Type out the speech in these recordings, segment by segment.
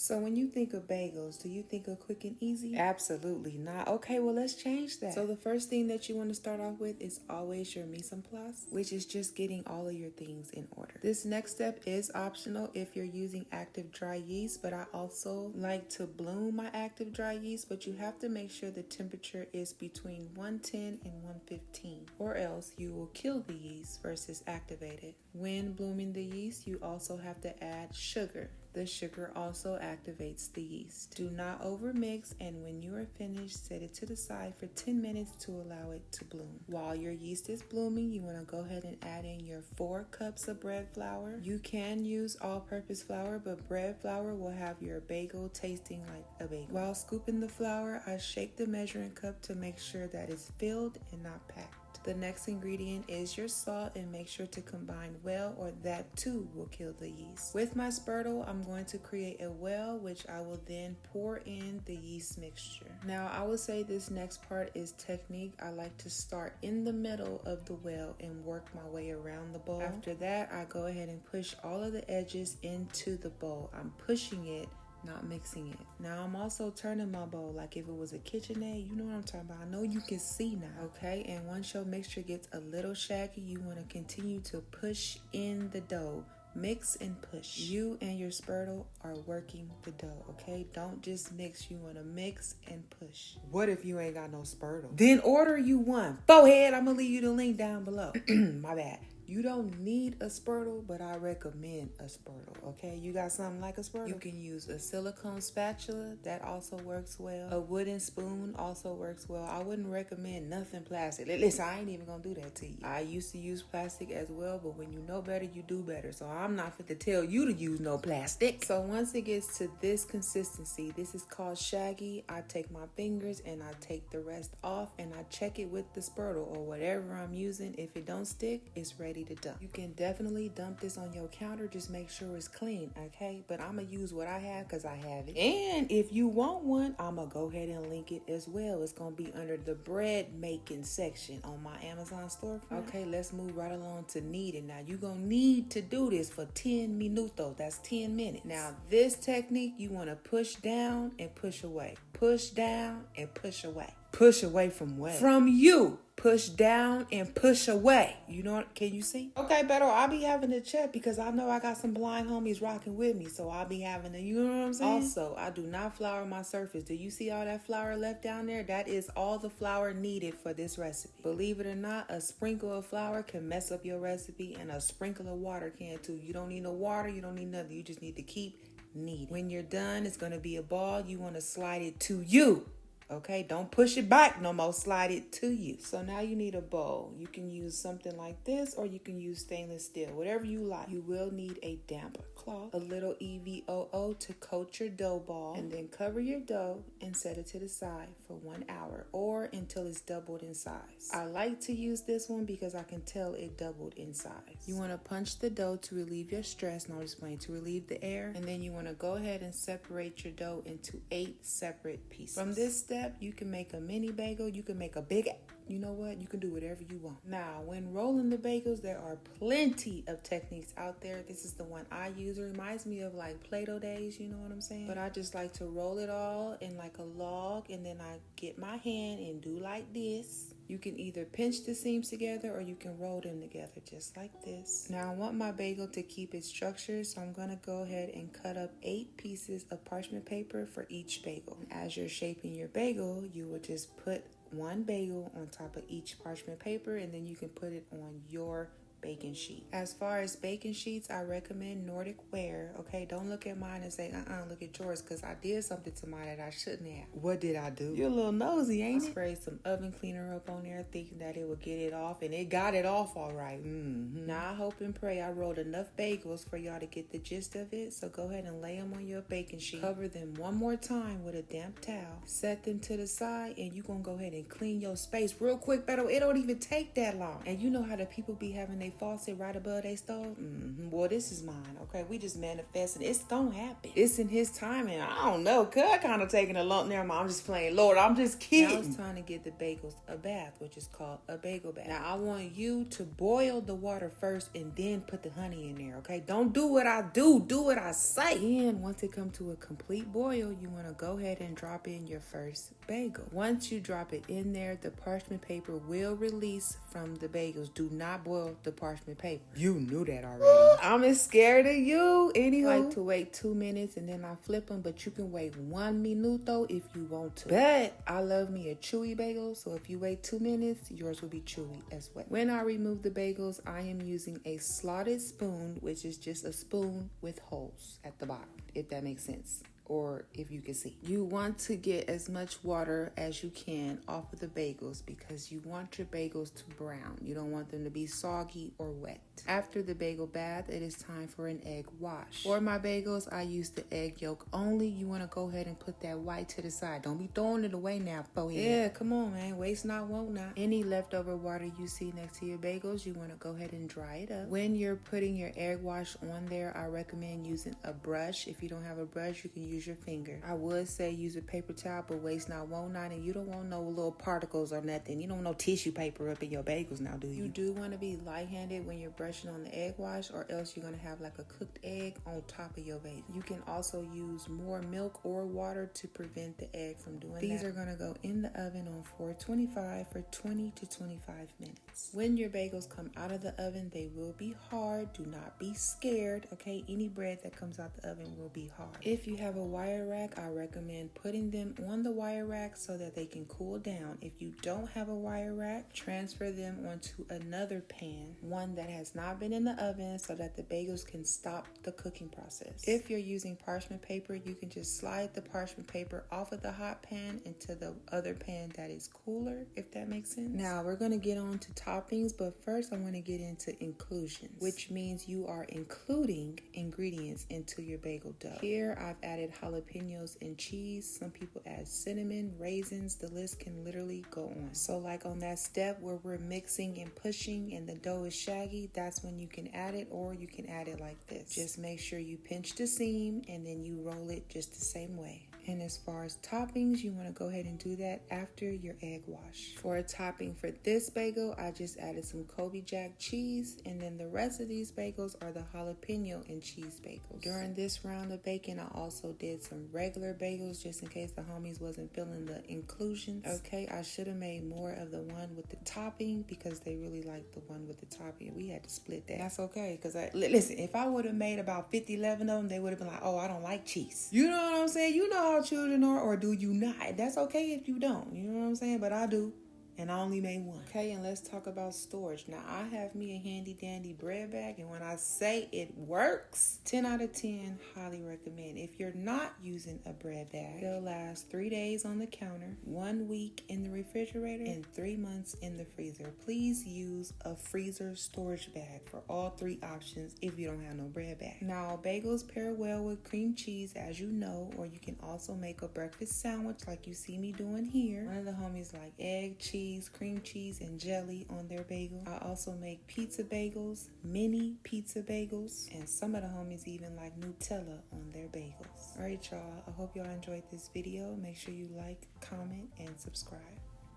So when you think of bagels, do you think of quick and easy? Absolutely not. Okay, well, let's change that. So the first thing that you want to start off with is always your mise en place, which is just getting all of your things in order. This next step is optional if you're using active dry yeast, but I also like to bloom my active dry yeast, but you have to make sure the temperature is between 110 and 115, or else you will kill the yeast versus activate it. When blooming the yeast, you also have to add sugar. The sugar also activates the yeast. Do not overmix, and when you are finished, set it to the side for 10 minutes to allow it to bloom. While your yeast is blooming, you want to go ahead and add in your 4 cups of bread flour. You can use all-purpose flour, but bread flour will have your bagel tasting like a bagel. While scooping the flour, I shake the measuring cup to make sure that it's filled and not packed. The next ingredient is your salt, and make sure to combine well, or that too will kill the yeast. With my spurtle, I'm going to create a well, which I will then pour in the yeast mixture. Now, I will say this next part is technique. I like to start in the middle of the well and work my way around the bowl. After that, I go ahead and push all of the edges into the bowl. I'm pushing it, not mixing it. Now I'm also turning my bowl like if it was a KitchenAid. You know what I'm talking about. I know you can see now, okay? And once your mixture gets a little shaggy, you want to continue to push in the dough. Mix and push. You and your spurtle are working the dough, okay? Don't just mix. You want to mix and push. What if you ain't got no spurtle? Then order you one. Forehead, I'm going to leave you the link down below. My bad. You don't need a spurtle, but I recommend a spurtle, okay? You got something like a spurtle? You can use a silicone spatula. That also works well. A wooden spoon also works well. I wouldn't recommend nothing plastic. Listen, I ain't even gonna do that to you. I used to use plastic as well, but when you know better, you do better. So I'm not fit to tell you to use no plastic. So once it gets to this consistency, this is called shaggy. I take my fingers and I take the rest off, and I check it with the spurtle or whatever I'm using. If it don't stick, it's ready to dump. You can definitely dump this on your counter. Just make sure it's clean, okay? But I'm gonna use what I have because I have it. And if you want one, I'm gonna go ahead and link it as well. It's gonna be under the bread making section on my Amazon storefront. Okay, let's move right along to kneading. Now you're gonna need to do this for 10 minutos. That's 10 minutes. Now this technique, you want to push down and push away. Push down and push away. Push away from what? From you. Push down and push away. You know what? Can you see? Okay, better. I'll be having to check because I know I got some blind homies rocking with me. So I'll be having to, you know what I'm saying? Also, I do not flour my surface. Do you see all that flour left down there? That is all the flour needed for this recipe. Believe it or not, a sprinkle of flour can mess up your recipe, and a sprinkle of water can too. You don't need no water. You don't need nothing. You just need to keep kneading. When you're done, it's going to be a ball. You want to slide it to you. Okay, don't push it back no more. Slide it to you. So now you need a bowl. You can use something like this, or you can use stainless steel, whatever you like. You will need a damper cloth, a little EVOO to coat your dough ball, and then cover your dough and set it to the side for 1 hour or until it's doubled in size. I like to use this one because I can tell it doubled in size. You want to punch the dough to relieve your stress. Now explain, to relieve the air, and then you want to go ahead and separate your dough into 8 separate pieces. From this step, you can make a mini bagel. You can make a big, you know what? You can do whatever you want. Now, when rolling the bagels, there are plenty of techniques out there. This is the one I use. It reminds me of like Play-Doh days, you know what I'm saying? But I just like to roll it all in like a log, and then I get my hand and do like this. You can either pinch the seams together or you can roll them together just like this. Now I want my bagel to keep its structure, so I'm going to go ahead and cut up 8 pieces of parchment paper for each bagel. As you're shaping your bagel, you will just put 1 bagel on top of each parchment paper, and then you can put it on your baking sheet. As far as baking sheets, I recommend Nordic Ware. Okay, don't look at mine and say, look at yours, because I did something to mine that I shouldn't have. What did I do? You're a little nosy, ain't it? I sprayed some oven cleaner up on there thinking that it would get it off, and it got it off all right. Now I hope and pray I rolled enough bagels for y'all to get the gist of it, so go ahead and lay them on your baking sheet. Cover them one more time with a damp towel. Set them to the side, and you're gonna go ahead and clean your space real quick, but it don't even take that long. And you know how the people be having their faucet right above their stove? Boy, this is mine, okay? We just manifesting. It's gonna happen. It's in his timing. I don't know, cuz I kind of taking a lump there. I'm just playing. Lord, I'm just kidding. Now it's time to give the bagels a bath, which is called a bagel bath. Now, I want you to boil the water first and then put the honey in there, okay? Don't do what I do. Do what I say. Then, once it comes to a complete boil, you want to go ahead and drop in your first bagel. Once you drop it in there, the parchment paper will release from the bagels. Do not boil the parchment paper. You knew that already. I'm as scared of you. Anywho, I like to wait 2 minutes and then I flip them, but you can wait 1 minuto if you want to. But I love me a chewy bagel, so if you wait 2 minutes, yours will be chewy as well. When I remove the bagels, I am using a slotted spoon, which is just a spoon with holes at the bottom, if that makes sense. Or if you can see. You want to get as much water as you can off of the bagels because you want your bagels to brown. You don't want them to be soggy or wet. After the bagel bath, it is time for an egg wash. For my bagels, I use the egg yolk only. You want to go ahead and put that white to the side. Don't be throwing it away now, forehead. Yeah, come on, man. Waste not, won't not. Any leftover water you see next to your bagels, you want to go ahead and dry it up. When you're putting your egg wash on there, I recommend using a brush. If you don't have a brush, you can use your finger. I would say use a paper towel, but waste not, won't not, and you don't want no little particles or nothing. You don't want no tissue paper up in your bagels now, do you? You do want to be light-handed when you're brushing on the egg wash, or else you're going to have like a cooked egg on top of your bagel. You can also use more milk or water to prevent the egg from doing that. These are going to go in the oven on 425 for 20 to 25 minutes. When your bagels come out of the oven, they will be hard. Do not be scared, okay? Any bread that comes out the oven will be hard. If you have a wire rack, I recommend putting them on the wire rack so that they can cool down. If you don't have a wire rack, transfer them onto another pan, one that has not been in the oven, so that the bagels can stop the cooking process. If you're using parchment paper, you can just slide the parchment paper off of the hot pan into the other pan that is cooler, if that makes sense. Now we're going to get on to toppings, but first I want to get into inclusions, which means you are including ingredients into your bagel dough. Here I've added jalapenos and cheese. Some people add cinnamon, raisins. The list can literally go on. So like on that step where we're mixing and pushing and the dough is shaggy, that's when you can add it, or you can add it like this. Just make sure you pinch the seam and then you roll it just the same way. And as far as toppings, you want to go ahead and do that after your egg wash. For a topping for this bagel, I just added some Kobe Jack cheese, and then the rest of these bagels are the jalapeno and cheese bagels. During this round of baking, I also did some regular bagels just in case the homies wasn't feeling the inclusions. Okay, I should have made more of the one with the topping because they really liked the one with the topping. We had to split that. That's okay, because listen, if I would have made about 50, 11 of them, they would have been like, oh, I don't like cheese. You know what I'm saying? You know how children are, or do you not? That's okay if you don't. You know what I'm saying? But I do. And I only made one. Okay, and let's talk about storage. Now, I have me a handy dandy bread bag, and when I say it works, 10 out of 10, highly recommend. If you're not using a bread bag, it'll last 3 days on the counter, 1 week in the refrigerator, and 3 months in the freezer. Please use a freezer storage bag for all 3 options if you don't have no bread bag. Now, bagels pair well with cream cheese, as you know, or you can also make a breakfast sandwich like you see me doing here. One of the homies like egg, cheese, cream cheese, and jelly on their bagel. I also make pizza bagels, mini pizza bagels, and some of the homies even like Nutella on their bagels. Alright, y'all, I hope y'all enjoyed this video. Make sure you like, comment, and subscribe.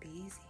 Be easy.